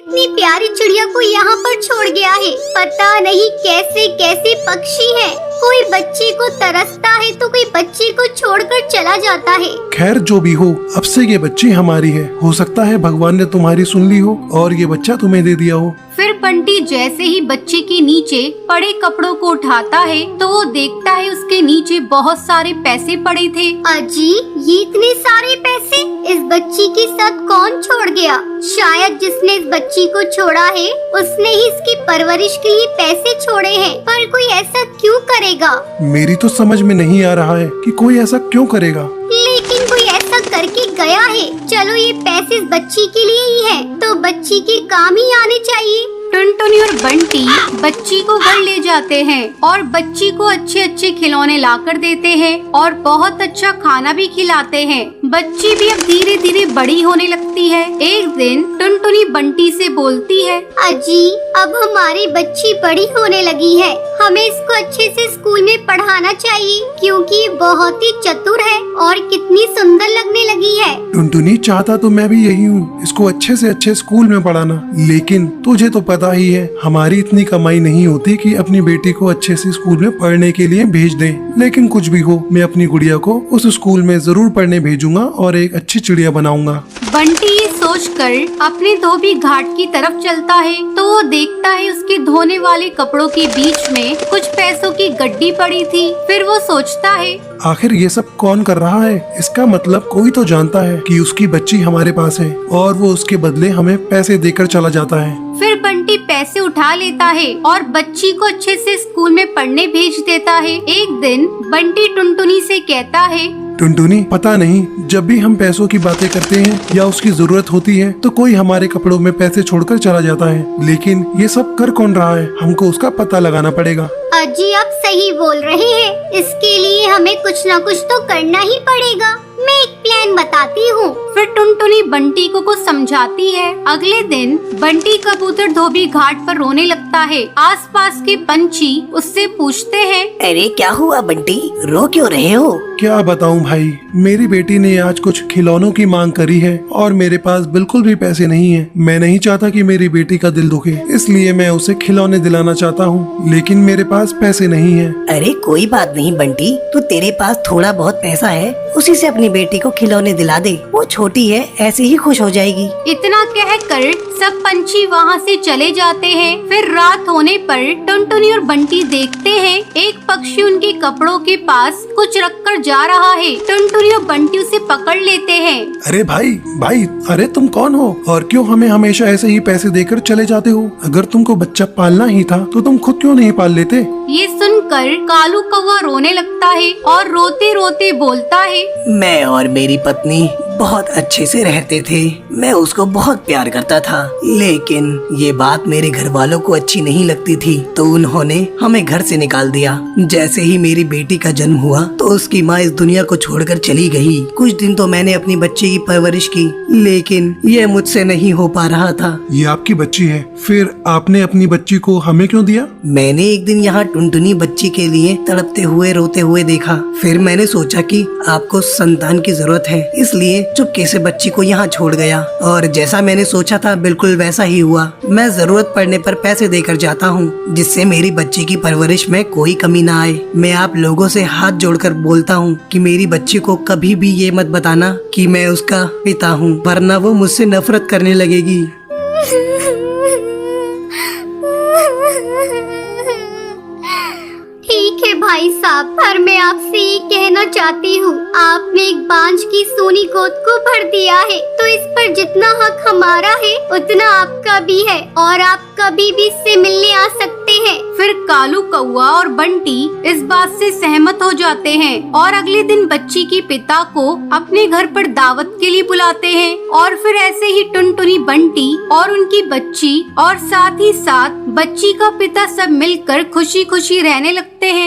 इतनी प्यारी चिड़िया को यहाँ पर छोड़ गया है। पता नहीं कैसे कैसे पक्षी हैं। कोई बच्चे को तरसता है तो कोई बच्चे को छोड़कर चला जाता है। खैर जो भी हो, अब से ये बच्ची हमारी है। हो सकता है भगवान ने तुम्हारी सुन ली हो और ये बच्चा तुम्हें दे दिया हो। फिर बंटी जैसे ही बच्चे के नीचे पड़े कपड़ों को उठाता है तो वो देखता है उसके नीचे बहुत सारे पैसे पड़े थे। अजी, ये इतने सारे पैसे इस बच्ची के साथ कौन छोड़ गया? शायद जिसने इस बच्ची को छोड़ा है उसने ही इसकी परवरिश के लिए पैसे छोड़े हैं। पर कोई ऐसा क्यों करेगा? मेरी तो समझ में नहीं आ रहा है कि कोई ऐसा क्यों करेगा। लेकिन कोई ऐसा करके गया है। चलो ये पैसे इस बच्ची के लिए ही है तो बच्ची के काम ही आने चाहिए। टुनटुनी और बंटी बच्ची को घर ले जाते हैं और बच्ची को अच्छे अच्छे खिलौने लाकर देते हैं और बहुत अच्छा खाना भी खिलाते हैं। बच्ची भी अब धीरे धीरे बड़ी होने लगती है। एक दिन टुनटुनी बंटी से बोलती है, अजी, अब हमारी बच्ची बड़ी होने लगी है। हमें इसको अच्छे से स्कूल में पढ़ाना चाहिए क्योंकि ये बहुत ही चतुर है और कितनी सुंदर लगने लगी है। टुनटुनी, चाहता तो मैं भी यही हूँ, इसको अच्छे से अच्छे स्कूल में पढ़ाना। लेकिन तुझे तो पता ही है हमारी इतनी कमाई नहीं होती कि अपनी बेटी को अच्छे से स्कूल में पढ़ने के लिए भेज दें। लेकिन कुछ भी हो, मैं अपनी गुड़िया को उस स्कूल में जरूर पढ़ने भेजूंगा और एक अच्छी चिड़िया बनाऊंगा। बंटी ये सोचकर अपने धोबी घाट की तरफ चलता है तो वो देखता है उसके धोने वाले कपड़ों के बीच में कुछ पैसों की गड्डी पड़ी थी। फिर वो सोचता है, आखिर ये सब कौन कर रहा है? इसका मतलब कोई तो जानता है कि उसकी बच्ची हमारे पास है और वो उसके बदले हमें पैसे देकर चला जाता है। फिर बंटी पैसे उठा लेता है और बच्ची को अच्छे से स्कूल में पढ़ने भेज देता है। एक दिन बंटी टुनटुनी से कहता है, टुनटुनी, पता नहीं जब भी हम पैसों की बातें करते हैं या उसकी जरूरत होती है तो कोई हमारे कपड़ों में पैसे छोड़कर चला जाता है। लेकिन ये सब कर कौन रहा है? हमको उसका पता लगाना पड़ेगा। अजी, आप सही बोल रहे हैं। इसके लिए हमें कुछ न कुछ तो करना ही पड़ेगा। मैं एक प्लान बताती हूँ। फिर टुनटुनी बंटी को कुछ समझाती है। अगले दिन बंटी कबूतर धोबी घाट पर रोने लगता है। आसपास के पंछी उससे पूछते हैं, अरे क्या हुआ बंटी, रो क्यों रहे हो? क्या बताऊं भाई, मेरी बेटी ने आज कुछ खिलौनों की मांग करी है और मेरे पास बिल्कुल भी पैसे नहीं है। मैं नहीं चाहता कि मेरी बेटी का दिल दुखे, इसलिए मैं उसे खिलौने दिलाना चाहता हूँ, लेकिन मेरे पास पैसे नहीं है। अरे कोई बात नहीं बंटी, तू तेरे पास थोड़ा बहुत पैसा है, उसी से अपनी बेटी को खिलौने दिला दे। वो छोटी है, ऐसे ही खुश हो जाएगी। इतना कहकर सब पंछी वहाँ से चले जाते हैं। फिर रात होने पर टुनटुनी और बंटी देखते हैं एक पक्षी उनके कपड़ों के पास कुछ रखकर जा रहा है। टुनटुनी और बंटी उसे पकड़ लेते हैं। अरे भाई, अरे तुम कौन हो और क्यों हमें हमेशा ऐसे ही पैसे देकर चले जाते हो? अगर तुमको बच्चा पालना ही था तो तुम खुद क्यों नहीं पाल लेते? ये सुनकर कालू कौवा रोने लगता है और रोते रोते बोलता है, मैं और मेरी पत्नी बहुत अच्छे से रहते थे। मैं उसको बहुत प्यार करता था, लेकिन ये बात मेरे घर वालों को अच्छी नहीं लगती थी तो उन्होंने हमें घर से निकाल दिया। जैसे ही मेरी बेटी का जन्म हुआ तो उसकी माँ इस दुनिया को छोड़कर चली गई। कुछ दिन तो मैंने अपनी बच्ची की परवरिश की, लेकिन ये मुझसे नहीं हो पा रहा था। ये आपकी बच्ची है, फिर आपने अपनी बच्ची को हमें क्यों दिया? मैंने एक दिन यहाँ टुनटुनी बच्ची के लिए तड़पते हुए रोते हुए देखा। फिर मैंने सोचा कि आपको संतान की जरूरत है, इसलिए चुपके से बच्ची को यहाँ छोड़ गया। और जैसा मैंने सोचा था बिल्कुल वैसा ही हुआ। मैं जरूरत पड़ने पर पैसे देकर जाता हूँ, जिससे मेरी बच्ची की परवरिश में कोई कमी ना आए। मैं आप लोगों से हाथ जोड़कर बोलता हूँ कि मेरी बच्ची को कभी भी ये मत बताना कि मैं उसका पिता हूँ, वरना वो मुझसे नफरत करने लगेगी। ठीक है भाई साहब, पर मैं आपसे ये कहना चाहती हूँ, आपने एक बांझ की सोनी गोद को भर दिया है तो इस पर जितना हक हमारा है उतना आपका भी है और आप कभी भी इससे मिलने आ सकते हैं। फिर कालू कौवा और बंटी इस बात से सहमत हो जाते हैं और अगले दिन बच्ची के पिता को अपने घर पर दावत के लिए बुलाते हैं। और फिर ऐसे ही टुनटुनी, बंटी और उनकी बच्ची और साथ ही साथ बच्ची का पिता सब मिलकर खुशी खुशी रहने लगते हैं।